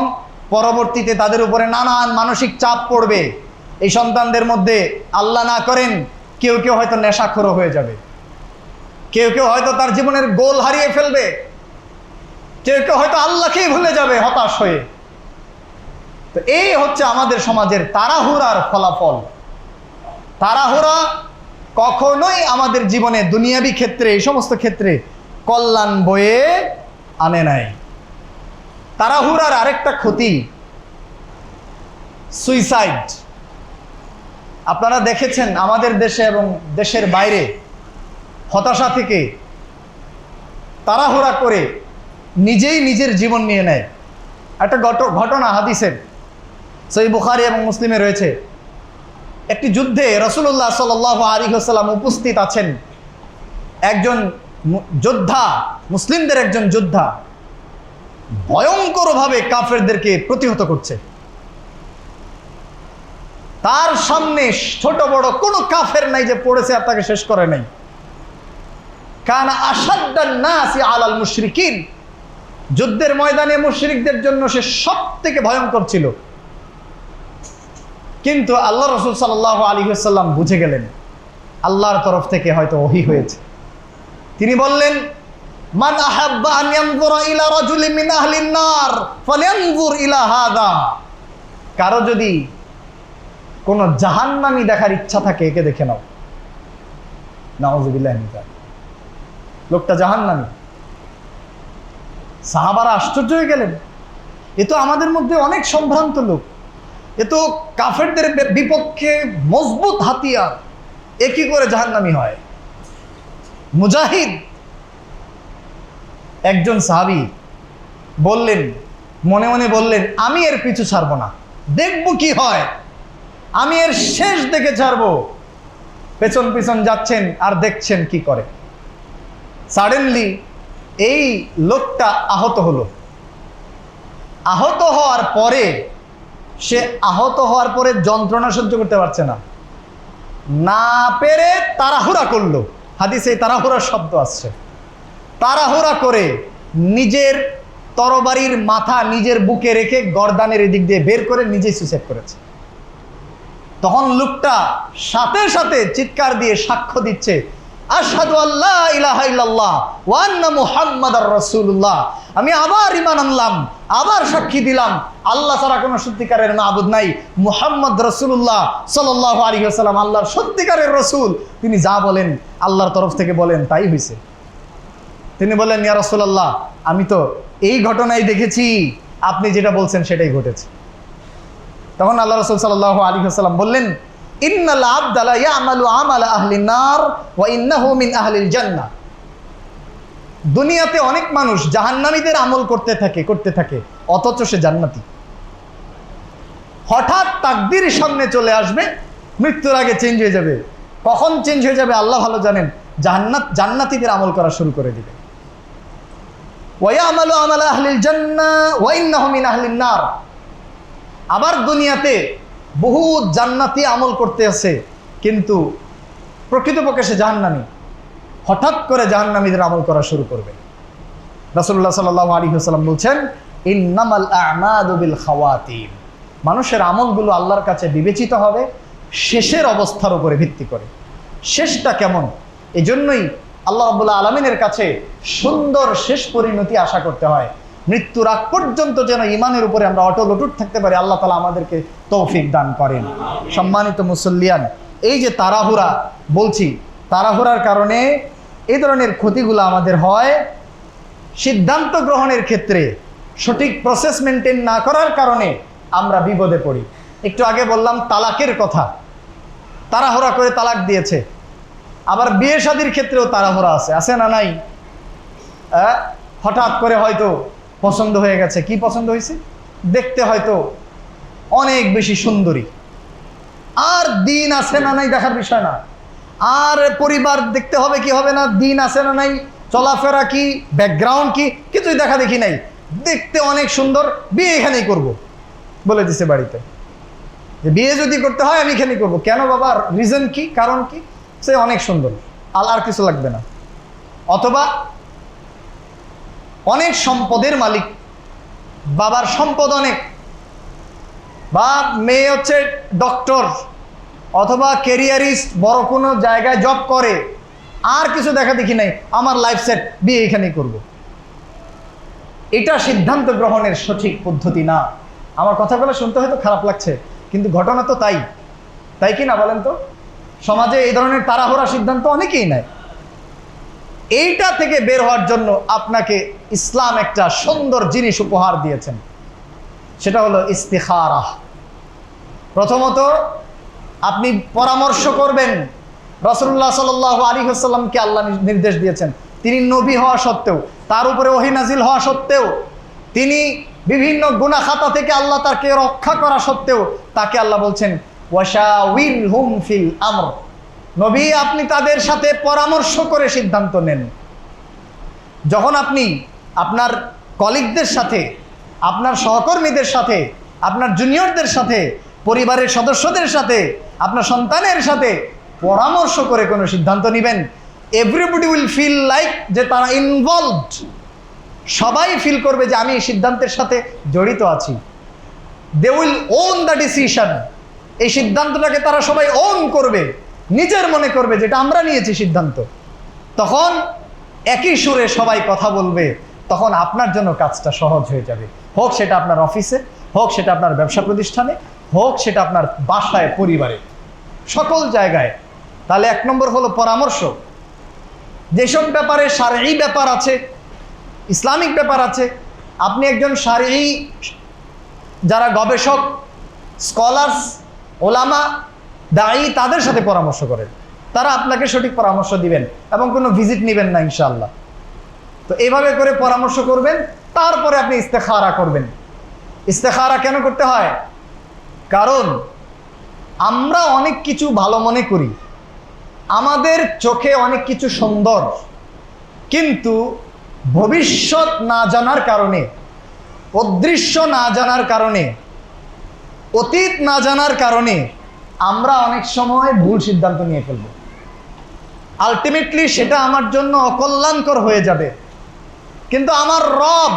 S1: পরবর্তীতে তাদের উপরে নানান মানসিক চাপ পড়বে। এই সন্তানদের মধ্যে আল্লাহ না করেন কেউ কেউ হয়তো নেশাখোর হয়ে যাবে, কেউ কেউ হয়তো তার জীবনের গোল হারিয়ে ফেলবে, কেউ কেউ হয়তো আল্লাহকেই ভুলে যাবে হতাশ হয়ে। তো এই হচ্ছে আমাদের সমাজের তাড়াহুড়ার ফলাফল। তাড়াহুড়া কখনোই আমাদের জীবনে দুনিয়াবী ক্ষেত্রে, এই সমস্ত ক্ষেত্রে কল্যাণ বয়ে আনে নাই। তাড়াহুড়ার আরেকটা ক্ষতি সুইসাইড। আপনারা দেখেছেন আমাদের দেশে এবং দেশের বাইরে হতাশা থেকে তাড়াহুড়া করে নিজেই নিজের জীবন নিয়ে নেয়। একটা ঘটনা হাদিসের সহিহ বুখারী এবং মুসলিমে রয়েছে। একটি যুদ্ধে রাসূলুল্লাহ সাল্লাল্লাহু আলাইহি ওয়াসাল্লাম উপস্থিত আছেন। একজন যোদ্ধা, মুসলিমদের একজন যোদ্ধা ভয়ঙ্করভাবে কাফেরদেরকে প্রতিহত করছে। তার সামনে ছোট বড় কোনো কাফের নাই যে পড়েছে আর তাকে শেষ করে নাই। কানা আশাদ্দান নাসি আলাল মুশরিকিন, যুদ্ধের ময়দানে মুশরিকদের জন্য সে সবথেকে ভয়ঙ্কর ছিল। কিন্তু আল্লাহ রাসূল সাল্লাল্লাহু আলাইহি ওয়াসাল্লাম বুঝে গেলেন আল্লাহর তরফ থেকে হয়তো ওহী হয়েছে। তিনি বললেন, মান আহাব্বা আন ইয়ানজুরা ইলা রাজুলিন মিন আহলিন নার ফালয়ানজুর ইলা হাদা। কারো যদি কোন জাহান্নামী দেখার ইচ্ছা থাকে একে দেখে নাও। নাউযুবিল্লাহি মিন যালিক। লোকটা জাহান্নামী। সাহাবারা আশ্চর্য হয়ে গেলেন, এ তো আমাদের মধ্যে অনেক সম্ভ্রান্ত লোক, এ তো কাফেরদের বিপক্ষে মজবুত হাতিয়ার, এ কি করে জাহান্নামী হয়? মুজাহিদ একজন সাহাবী বললেন, মনে মনে বললেন, আমি এর পিছু ছাড়বো না, দেখবো কি হয়, আমি এর শেষ দেখে ছাড়বো। পেছন পিছন যাচ্ছেন আর দেখছেন কি করে। সাডেনলি এই লোকটা আহত হলো। আহত হওয়ার পরে সে যন্ত্রণা সহ্য করতে পারছে না, না পেরে তাড়াহুড়া করলো। হাদিসে তাড়াহুড়ার শব্দ আসছে। তাড়াহুড়া করে নিজের তরবারির মাথা নিজের বুকে রেখে গর্দানের এদিক দিয়ে বের করে নিজেই সুইসাইড করেছে। তখন লোকটা সাথে সাথে চিৎকার দিয়ে সাক্ষ্য দিচ্ছে, আশহাদু আল্লা ইলাহা ইল্লাল্লাহ ওয়া আন্না মুহাম্মাদার রাসূলুল্লাহ। আমি আবার ঈমান আনলাম, আবার সাক্ষী দিলাম আল্লাহ ছাড়া কোনো সত্যিকারের মাবুদ নাই, মুহাম্মদ রাসূলুল্লাহ সাল্লাল্লাহু আলাইহি ওয়াসাল্লাম আল্লাহর সত্যিকারের রাসূল। তিনি যা বলেন আল্লাহর তরফ থেকে বলেন তাই হয়েছে। তিনি বললেন, ইয়া রাসূলুল্লাহ, আমি তো এই ঘটনাই দেখেছি, আপনি যেটা বলছেন সেটাই ঘটেছে। তখন আল্লাহ রাসূল সাল্লাল্লাহু আলাইহি ওয়াসাল্লাম বললেন, ইন্নাল আবদা লা ইয়ামালু আমালা আহলিন নার ওয়া ইন্নাহু মিন আহলিল জান্নাহ। দুনিয়াতে অনেক মানুষ জাহান্নামীদের আমল করতে থাকে অথচ সে জান্নাতি। হঠাৎ তাকদীর সামনে চলে আসবে, মৃত্যুর আগে চেঞ্জ হয়ে যাবে। কখন চেঞ্জ হয়ে যাবে আল্লাহ ভালো জানেন। জান্নাতীদের আমল করা শুরু করে দিবে। ওয়া ইয়ামালু আমালা আহলিল জান্নাহ ওয়া ইন্নাহু মিন আহলিন নার। আবার দুনিয়াতে বহু জান্নাতি আমল করতে আছে, কিন্তু প্রকৃতপক্ষে সে জাহান্নামী। হঠাৎ করে জাহান্নামীদের আমল করা শুরু করবে। রাসূলুল্লাহ সাল্লাল্লাহু আলাইহি ওয়াসাল্লাম বলছেন, ইন্নামাল আ'মালু বিল খাওয়াতিম। মানুষের আমলগুলো আল্লাহর কাছে বিবেচিত হবে শেষের অবস্থার উপরে ভিত্তি করে। শেষটা কেমন, এজন্যই আল্লাহ রাব্বুল আলামিনের কাছে সুন্দর শেষ পরিণতি আশা করতে হয়। মৃত্যুর আগ পর্যন্ত যেন ঈমানের উপরে আমরা অটল অটুট থাকতে পারি, আল্লাহ তাআলা আমাদেরকে তৌফিক দান করেন। সম্মানিত মুসল্লিয়ান, এই যে তাড়াহুড়া বলছি, তাড়াহুড়ার কারণে এই ধরনের ক্ষতিগুলো আমাদের হয়। সিদ্ধান্ত গ্রহণের ক্ষেত্রে সঠিক প্রসেস মেনটেন না করার কারণে আমরা বিপদে পড়ি। একটু আগে বললাম তালাকের কথা, তাড়াহুড়া করে তালাক দিয়েছে। আবার বিয়ে শাদীর ক্ষেত্রেও তাড়াহুড়া আছে না নাই? হঠাৎ করে হয়তো পছন্দ হয়ে গেছে। কি পছন্দ হয়েছে? দেখতে হয়তো অনেক বেশি সুন্দরী, আর দিন আছে না নাই দেখার বিষয় না। আর পরিবার দেখতে হবে কি হবে না, দিন আছে না নাই, চলাফেরা কি, ব্যাকগ্রাউন্ড কি, কিছুই দেখা দেখি নাই। দেখতে অনেক সুন্দর, বিয়ে এখানেই করব বলে দিছে বাড়িতে। যে বিয়ে যদি করতে হয় আমি এখানেই করব। কেন বাবা? রিজন কি, কারণ কি? সে অনেক সুন্দর, আর কিছু লাগবে না। অথবা অনেক সম্পদের মালিক, বাবার সম্পদ অনেক, বা মেয়ে হচ্ছে ডক্টর অথবা ক্যারিয়ারিস্ট, বড় কোনো জায়গায় জব করে, আর কিছু দেখা দেখি নাই, আমার লাইফ সেট, বিয়ে এখানেই করব। এটা সিদ্ধান্ত গ্রহণের সঠিক পদ্ধতি না। আমার কথাগুলো শুনতে হয়তো খারাপ লাগছে, কিন্তু ঘটনা তো তাই কি না বলেন তো? সমাজে এই ধরনের তাড়াহুড়া সিদ্ধান্ত অনেকেই নেয়। এইটা থেকে বের হওয়ার জন্য আপনাকে ইসলাম একটা সুন্দর জিনিস উপহার দিয়েছেন, সেটা হলো ইস্তিখারা। প্রথমত আপনি পরামর্শ করবেন। রাসূলুল্লাহ সাল্লাল্লাহু আলাইহি ওয়াসাল্লামকে আল্লাহ নির্দেশ দিয়েছেন, তিনি নবী হওয়া সত্ত্বেও, তার উপরে ওহী নাজিল হওয়া সত্ত্বেও, তিনি বিভিন্ন গুনাহ খাতা থেকে আল্লাহ তাকে রক্ষা করা সত্ত্বেও, তাকে আল্লাহ বলছেন ওয়াশাউইরহুম ফিল আমর। নবী, আপনি তাদের সাথে পরামর্শ করে সিদ্ধান্ত নেন। যখন আপনি আপনার কলিগদের সাথে, আপনার সহকর্মীদের সাথে, আপনার জুনিয়রদের সাথে, পরিবারের সদস্যদের সাথে, আপনার সন্তানের সাথে পরামর্শ করে কোনো সিদ্ধান্ত নেবেন, এভরিবডি উইল ফিল লাইক যে তারা ইনভলভড। সবাই ফিল করবে যে আমি এই সিদ্ধান্তের সাথে জড়িত আছি। They will own the decision. এই সিদ্ধান্তটাকে তারা সবাই ওন করবে, নিজের মনে করবে যেটা আমরা নিয়েছি সিদ্ধান্ত। তখন একই সুরে সবাই কথা বলবে, তখন আপনার জন্য কাজটা সহজ হয়ে যাবে। হোক সেটা আপনার অফিসে, হোক সেটা আপনার ব্যবসা প্রতিষ্ঠানে, হোক সেটা আপনার বাসায়, পরিবারে, সকল জায়গায়। তাহলে 1 নম্বর হলো পরামর্শ। যেসব ব্যাপারে শারঈ ব্যাপার আছে, ইসলামিক ব্যাপার আছে, আপনি একজন শারঈ যারা গবেষক, স্কলার্স, ওলামা, দায়ী, তাদের সাথে পরামর্শ করেন। তারা আপনাকে সঠিক পরামর্শ দিবেন এবং কোনো ভিজিট নেবেন না ইনশাআল্লাহ। তো এইভাবে করে পরামর্শ করবেন, তারপরে আপনি ইস্তেখারা করবেন। ইস্তেখারা কেন করতে হয়? কারণ আমরা অনেক কিছু ভালো মনে করি, আমাদের চোখে অনেক কিছু সুন্দর, কিন্তু ভবিষ্যৎ না জানার কারণে, অদৃশ্য না জানার কারণে, অতীত না জানার কারণে আমরা অনেক সময় ভুল সিদ্ধান্ত নিয়ে ফেলব। আলটিমেটলি সেটা আমার জন্য অকল্যাণকর হয়ে যাবে। কিন্তু আমার রব,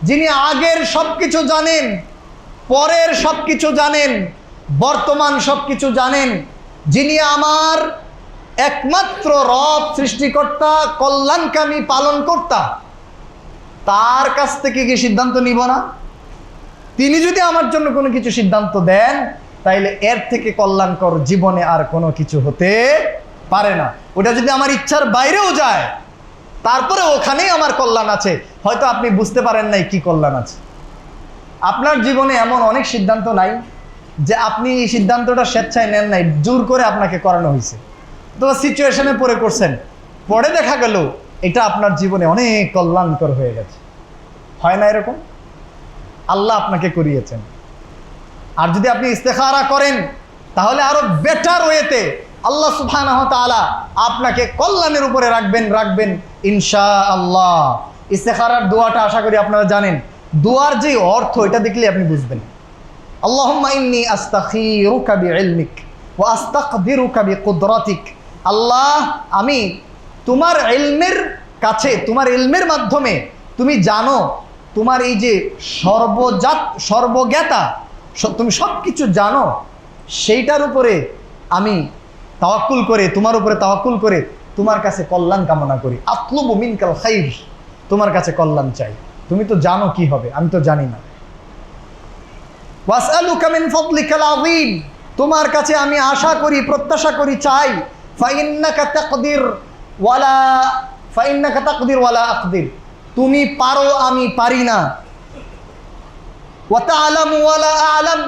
S1: যিনি আগের সব কিছু জানেন, পরের সব কিছু জানেন, বর্তমান সব কিছু জানেন, যিনি আমার একমাত্র রব, সৃষ্টিকর্তা, কল্যাণকামী, পালনকর্তা, তার কাছ থেকে কি সিদ্ধান্ত নিব না? তিনি যদি আমার জন্য কোনো কিছু সিদ্ধান্ত দেন, তাইলে এর থেকে কল্যাণকর জীবনে আর কোনো কিছু হতে পারে না। ওটা যদি আমার ইচ্ছার বাইরেও যায়, তারপরে ওখানেই আমার কল্যাণ আছে। হয়তো আপনি বুঝতে পারেন নাই কি কল্যাণ আছে। আপনার জীবনে এমন অনেক সিদ্ধান্ত নাই যে আপনি এই সিদ্ধান্তটা স্বেচ্ছায় নেন নাই, জোর করে আপনাকে করানো হয়েছে, অথবা সিচুয়েশনে পড়ে করছেন, পরে দেখা গেল এটা আপনার জীবনে অনেক কল্যাণকর হয়ে গেছে। হয় না এরকম? আল্লাহ আপনাকে করিয়েছেন। আর যদি আপনি ইস্তেখারা করেন তাহলে আরো বেটার ওয়েতে আল্লাহ সুবহানাহু ওয়া তাআলা আপনাকে কল্যাণের উপরে রাখবেন ইনশাআল্লাহ। ইস্তেখারার দোয়াটা আশা করি আপনারা জানেন। দোয়ার যে অর্থ এটা দেখলে আপনি বুঝবেন। আল্লাহুম্মা ইন্নী আস্তাখিরুকা বিইলমিক ওয়া আস্তাকদিরুকা বিকুদরাতিক। আল্লাহ, আমি তোমার ইলমের কাছে, তোমার ইলমের মাধ্যমে তুমি জানো, তোমার এই যে সর্বজ্ঞাতা, তুমি সব কিছু জানো, সেইটার উপরে আমি তাওয়াক্কুল করে, তোমার উপরে তাওয়াক্কুল করে তোমার কাছে কল্যাণ কামনা করি। আতলুবু মিনকাল খাইর, তোমার কাছে কল্যাণ চাই। তুমি তো জানো কি হবে, আমি তো জানি না। ওয়াসআলুকা মিন ফাদলিকাল আযীম, তোমার কাছে আমি আশা করি, প্রত্যাশা করি, চাই। ফাইন্নাকা তাকদির ওয়ালা আকদির, তুমি পারো আমি পারি না। ওয়া তা'লামু ওয়ালা আ'লাম,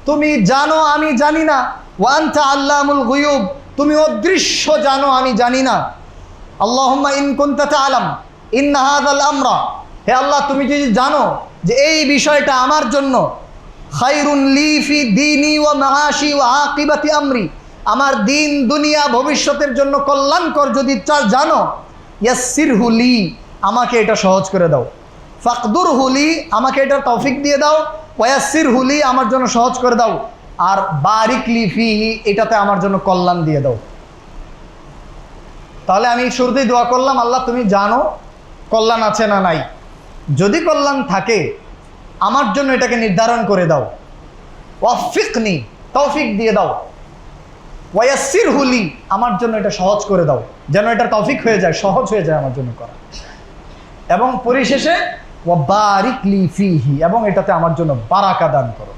S1: তুমি জানো আমি জানি না। ওয়া আনতা আল্লামুল গুয়ুব, তুমি অদৃশ্য জানো আমি জানি না। আল্লাহুম্মা ইন কুনতা তা'লাম ইন্না হাযাল আমরা, হে আল্লাহ তুমি যদি জানো যে এই বিষয়টা আমার জন্য খায়রুন লি ফি দীনি ওয়া মাআশি ওয়া আকিবাতি আমরি, আমার দিন দুনিয়া ভবিষ্যতের জন্য কল্যাণকর যদি জানো, ইয়াসসিরহু লি, আমাকে এটা সহজ করে দাও। ফাকদুরহু লি, আমাকে এটা তৌফিক দিয়ে দাও। ওয়াসসিরহু লি, আমার জন্য সহজ করে দাও। আর বারিক লি ফিহি, এটাতে আমার জন্য কল্যাণ দিয়ে দাও। তাহলে আমি শুরুতেই দোয়া করলাম, আল্লাহ তুমি জানো কল্যাণ আছে না নাই, যদি কল্যাণ থাকে আমার জন্য এটাকে নির্ধারণ করে দাও। ওয়াফিকনি, তৌফিক দিয়ে দাও। ওয়াসসিরহু লি, আমার জন্য এটা সহজ করে দাও, যেন এটা তৌফিক হয়ে যায়, সহজ হয়ে যায় আমার জন্য করা। এবং পরিশেষে ওয়া বারিক লি ফিহি, এবং এটাতে আমার জন্য বারাকা দান করো।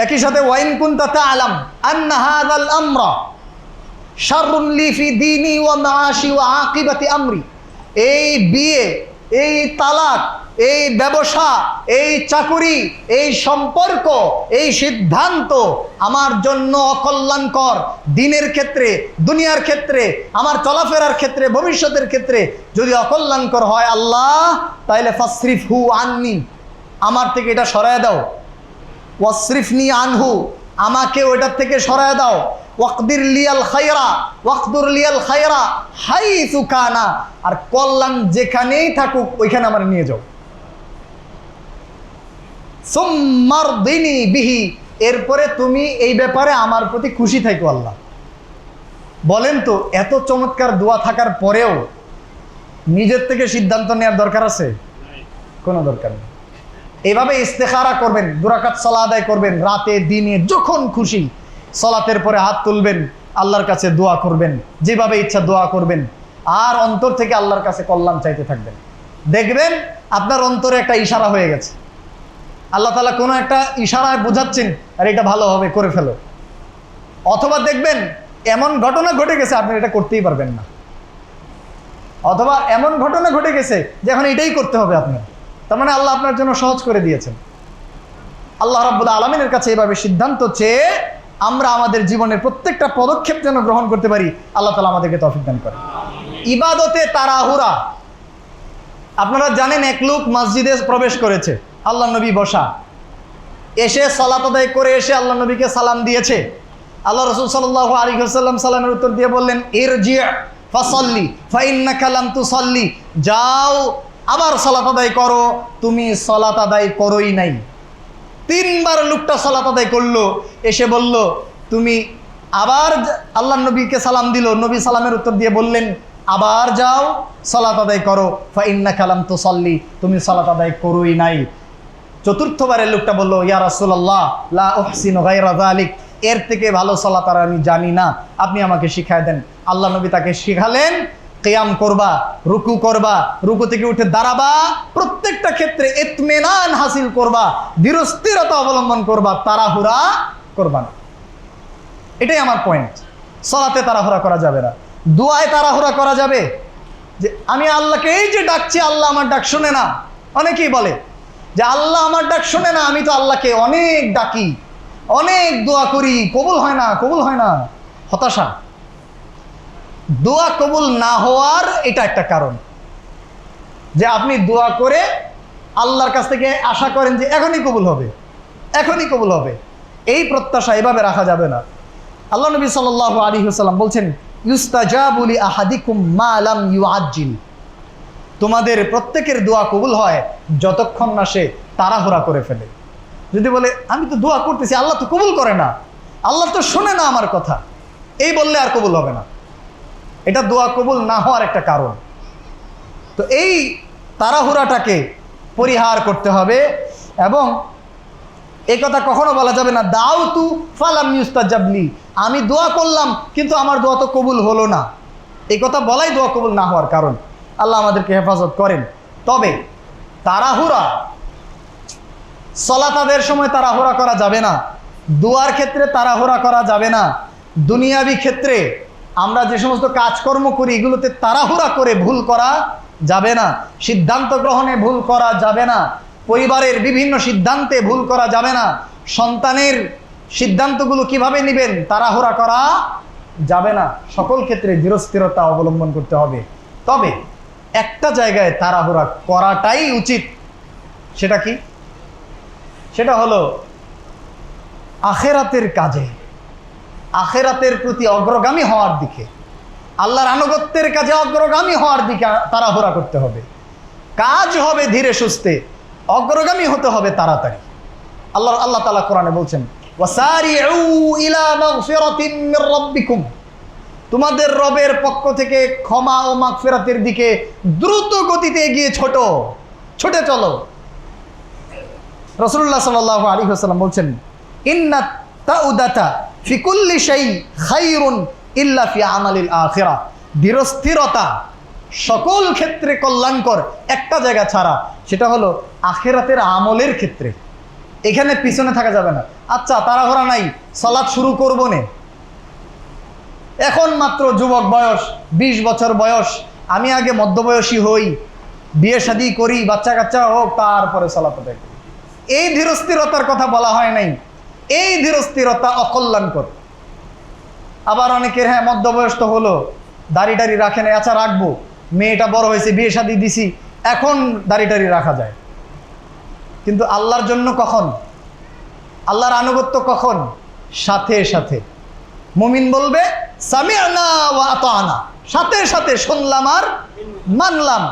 S1: একই সাথে ওয়াইন কুনতা তা'লাম আন্না হাযাল আমরা শাররুন লি ফি দীনি ওয়া মাআশি ওয়া আকিবাতি আমরি, এই বিয়ে, এই তালাক, এই ব্যবসা, এই চাকুরি, এই সম্পর্ক, এই সিদ্ধান্ত আমার জন্য অকল্যাণকর, দিনের ক্ষেত্রে, দুনিয়ার ক্ষেত্রে, আমার চলাফেরার ক্ষেত্রে, ভবিষ্যতের ক্ষেত্রে যদি অকল্যাণকর হয় আল্লাহ, তাহলে ফাসরিফহু আন্নি, আমার থেকে এটা সরায় দাও। ওয়াসরিফনি আনহু, আমাকে ওইটার থেকে সরায় দাও। ওয়াকদির লিয়াল খায়রা, ওয়াকদুর লিয়াল খায়রা হাইসু কানা, আর কল্যাণ যেখানেই থাকুক ওইখানে আমার নিয়ে যাও। সুম্মারদিনি বিহি, এরপরে তুমি এই ব্যাপারে আমার প্রতি খুশি থাকো আল্লাহ। বলেন তো, এত চমৎকার দোয়া থাকার পরেও নিজের থেকে সিদ্ধান্ত নেওয়ার দরকার আছে? কোনো দরকার নেই। এইভাবে ইস্তেখারা করবেন, 2 রাকাত সালাত আদায় করবেন, রাতে দিনে যখন খুশি সালাতের পরে হাত তুলবেন, আল্লাহর কাছে দোয়া করবেন, যেভাবে ইচ্ছা দোয়া করবেন, আর অন্তর থেকে আল্লাহর কাছে কল্যাণ চাইতে থাকবেন। দেখবেন আপনার অন্তরে একটা ইশারা হয়ে গেছে, আল্লাহ তাআলা কোনো একটা ইশারায় বোঝাচ্ছেন, আর এটা ভালো হবে, করে ফেলো। অথবা দেখবেন এমন ঘটনা ঘটে গেছে আপনি এটা করতেই পারবেন না, অথবা এমন ঘটনা ঘটে গেছে যে এখন এটাই করতে হবে আপনার, তার মানে আল্লাহ আপনার জন্য সহজ করে দিয়েছেন। আল্লাহ রাব্বুল আলামিনের কাছে এভাবে সিদ্ধান্ত চেয়ে আমরা আমাদের জীবনের প্রত্যেকটা পদক্ষেপ যেন গ্রহণ করতে পারি, আল্লাহ তাআলা আমাদেরকে তৌফিক দান করেন। ইবাদতে তাড়াহুড়া, আপনারা জানেন এক লোক মসজিদে প্রবেশ করেছে, আল্লাহ নবী বসা, এসে সালাত আদায় করে এসে আল্লাহ নবীকে সালাম দিয়েছে। আল্লাহ রাসূল সাল্লাল্লাহু আলাইহি ওয়াসাল্লাম সালামের উত্তর দিয়ে বললেন, ইরজি ফাসাল্লি ফাইন্নাকা লাম তুসাল্লি, যাও আবার সালাত আদায় করো, তুমি সালাত আদায় করোই নাই। 3 বার লোকটা সালাত আদায় করলো, এসে বলল তুমি আবার, আল্লাহ নবীকে সালাম দিল, নবী সালামের উত্তর দিয়ে বললেন আবার যাও সালাত আদায় করো, ফাইন্নাকা লাম তুসাল্লি, তুমি সালাত আদায় করোই নাই। 4র্থবারের লোকটা বলল, ইয়া রাসূলুল্লাহ লা উহসিনু গায়রা যালিক, এর থেকে ভালো সালাত আর আমি জানি না, আপনি আমাকে শিখায় দেন। আল্লাহ নবী তাকে শিখালেন, কিয়াম করবা, রুকু করবা, রুকু থেকে উঠে দাঁড়াবা, প্রত্যেকটা ক্ষেত্রে ইতমিনান হাসিল করবা, ধীরস্থিরতা অবলম্বন করবা, তাড়াহুড়া করবা না। এটাই আমার পয়েন্ট। সালাতে তাড়াহুড়া করা যাবে না, দোয়ায় তাড়াহুড়া করা যাবে। যে আমি আল্লাহকে এই যে ডাকছি, আল্লাহ আমার ডাক শুনে না। অনেকেই বলে যে আল্লাহ আমার ডাক শোনে না, আমি তো আল্লাহকে অনেক ডাকি, অনেক দোয়া করি, কবুল হয় না, কবুল হয় না। হতাশা। দোয়া কবুল না হওয়ার এটা একটা কারণ, যে আপনি দোয়া করে আল্লাহর কাছ থেকে আশা করেন যে এখনই কবুল হবে, এখনই কবুল হবে। এই প্রত্যাশা এভাবে রাখা যাবে না। আল্লাহ নবী সাল্লাল্লাহু আলাইহি ওয়াসাল্লাম বলছেন, ইউস্তাজাবু লি আহাদিকুম মা লাম ইউআজ্জিল। তোমাদের প্রত্যেকের দোয়া কবুল হয় যতক্ষণ না সে তাড়াহুড়া করে ফেলে। যদি বলে আমি তো দোয়া করতেছি, আল্লাহ তো কবুল করে না, আল্লাহ তো শোনে না আমার কথা, এই বললে আর কবুল হবে না। এটা দোয়া কবুল না হওয়ার একটা কারণ। তো এই তাড়াহুড়াটাকে পরিহার করতে হবে। এবং এই কথা কখনো বলা যাবে না, দাউতু ফালাম ইউস্তাজাব লি, আমি দোয়া করলাম কিন্তু আমার দোয়া তো কবুল হলো না। এই কথা বলাই দোয়া কবুল না হওয়ার কারণ। আল্লাহ আমাদেরকে হেফাজত করেন। তবে তাড়াহুড়া, সলাতের সময় তাড়াহুড়া করা যাবে না, দোয়ার ক্ষেত্রে তাড়াহুড়া করা যাবে না, দুনিয়াবি ক্ষেত্রে আমরা যে সমস্ত কাজকর্ম করি এগুলোতে তাড়াহুড়া করে ভুল করা যাবে না, সিদ্ধান্ত গ্রহণে ভুল করা যাবে না, পরিবারের বিভিন্ন সিদ্ধান্তে ভুল করা যাবে না, সন্তানের সিদ্ধান্তগুলো কিভাবে নেবেন তাড়াহুড়া করা যাবে না। সকল ক্ষেত্রে ধীরস্থিরতা অবলম্বন করতে হবে। তবে একটা জায়গায় তাড়াহুড়া করাটাই উচিত। সেটা কি? সেটা হলো আখেরাতের কাজে, আখেরাতের প্রতি অগ্রগামী হওয়ার দিকে, আল্লাহর আনুগত্যের কাজে অগ্রগামী হওয়ার দিকে তাড়াহুড়া করতে হবে। কাজ হবে ধীরে সুস্থে, অগ্রগামী হতে হবে তাড়াতাড়ি। আল্লাহ তাআলা কোরআনে বলছেন, ওয়াসারিউ ইলা মাগফিরাতিন মির রাব্বিকুম, তোমাদের রবের পক্ষ থেকে ক্ষমা ও মাগফিরাতের দিকে দ্রুত গতিতে এগিয়ে ছুটে চলো। রাসূলুল্লাহ সাল্লাল্লাহু আলাইহি ওয়াসাল্লাম বলছেন, ইন্না তাউদাতা ফি কুল্লি শাই খায়রুন ইল্লা ফি আমালিল আখিরাহ, ধীরস্থিরতা সকল ক্ষেত্রে কল্যাণকর একটা জায়গা ছাড়া, সেটা হলো আখিরাতের আমলের ক্ষেত্রে। এখানে পিছনে থাকা যাবে না। আচ্ছা তাড়াহুড়া নাই, সালাত শুরু করবো নে, এখন মাত্র যুবক বয়স, 20 বছর বয়স, আমি আগে মধ্যবয়সী হই, বিয়ে শাদী করি, বাচ্চা কাচ্চা হোক, তারপরে সালাত আদায় করি। এই ধীরস্থিরতার কথা বলা হয় নাই। এই ধীরস্থিরতা অকল্যাণকর। আবার অনেকের হ্যাঁ মধ্যবয়স তো হলো, দাড়ি টাড়ি রাখে না, আচ্ছা রাখবো, মেয়েটা বড় হয়েছে, বিয়ে শাদী দিছি, এখন দাড়ি টাড়ি রাখা যায়। কিন্তু আল্লাহর জন্য কখন? আল্লাহর আনুগত্য কখন? সাথে সাথে। মুমিন বলবে সামি'না ওয়া আতা'না, সাথে সাথে শুনলাম আর মানলাম।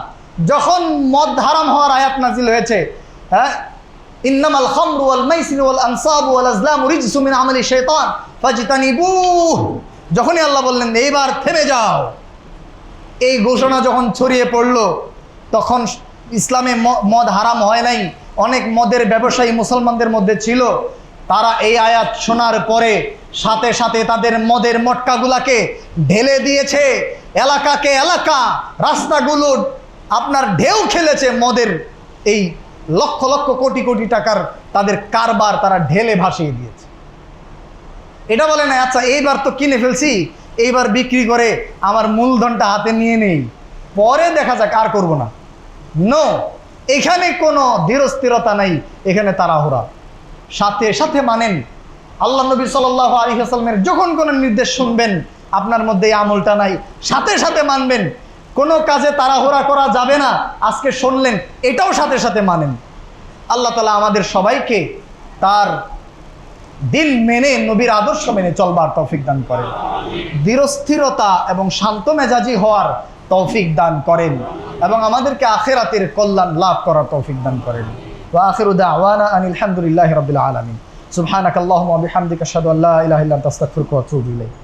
S1: যখন মদ হারাম হওয়ার আয়াত নাজিল হয়েছে, হ্যাঁ, ইন্নামাল খামরু ওয়াল মাইসিরু ওয়াল আনসাবু ওয়াল আজলামু রিজসু মিন আমালি শাইতান ফাজতানিবুহ, যখনই আল্লাহ বললেন এইবার থেমে যাও, এই ঘোষণা যখন ছড়িয়ে পড়লো, তখন ইসলামে মদ হারাম হয় নাই। অনেক মদের ব্যবসায়ী মুসলমানদের মধ্যে ছিল, তারা এই আয়াত শোনার পরে সাথে সাথে তাদের মদের মটকাগুলাকে ঢেলে দিয়েছে, এলাকাকে এলাকা, রাস্তাগুলো আপনার ঢেউ খেলেছে মদের এই লক্ষ লক্ষ কোটি কোটি টাকার তাদের কারবার তারা ঢেলে ভাসিয়ে দিয়েছে। এটা বলে না আচ্ছা এইবার তো কিনে ফেলছি, এইবার বিক্রি করে আমার মূলধনটা হাতে নিয়ে নেই, পরে দেখা যাক, আর করব না। নো, এখানে কোনো ধীরস্থিরতা নাই, এখানে তাড়াহুড়া। সাথে সাথে মানেন। আল্লাহ নবী সাল্লাল্লাহু আলাইহি ওয়াসাল্লামের যখন কোনো নির্দেশ শুনবেন, আপনার মধ্যে এই আমলটা নাই, সাথে সাথে মানবেন। কোনো কাজে তাড়াহুড়া করা যাবে না, আজকে শুনলেন এটাও সাথে সাথে মানেন। আল্লাহ তাআলা আমাদের সবাইকে তার দিন মেনে, নবীর আদর্শ মেনে চলবার তৌফিক দান করেন, ধীরস্থিরতা এবং শান্ত মেজাজি হওয়ার তৌফিক দান করেন, এবং আমাদেরকে আখিরাতের কল্যাণ লাভ করার তৌফিক দান করেন। ওয়া আখিরু দাওয়ানা আনিল হামদুলিল্লাহি রাব্বিল আলামিন। সুবহানাকাল্লাহুম্মা ওয়া বিহামদিকা আশহাদু আল্লা ইলাহা ইল্লা আনতা আস্তাগফিরুকা ওয়া আতুবু ইলাইক।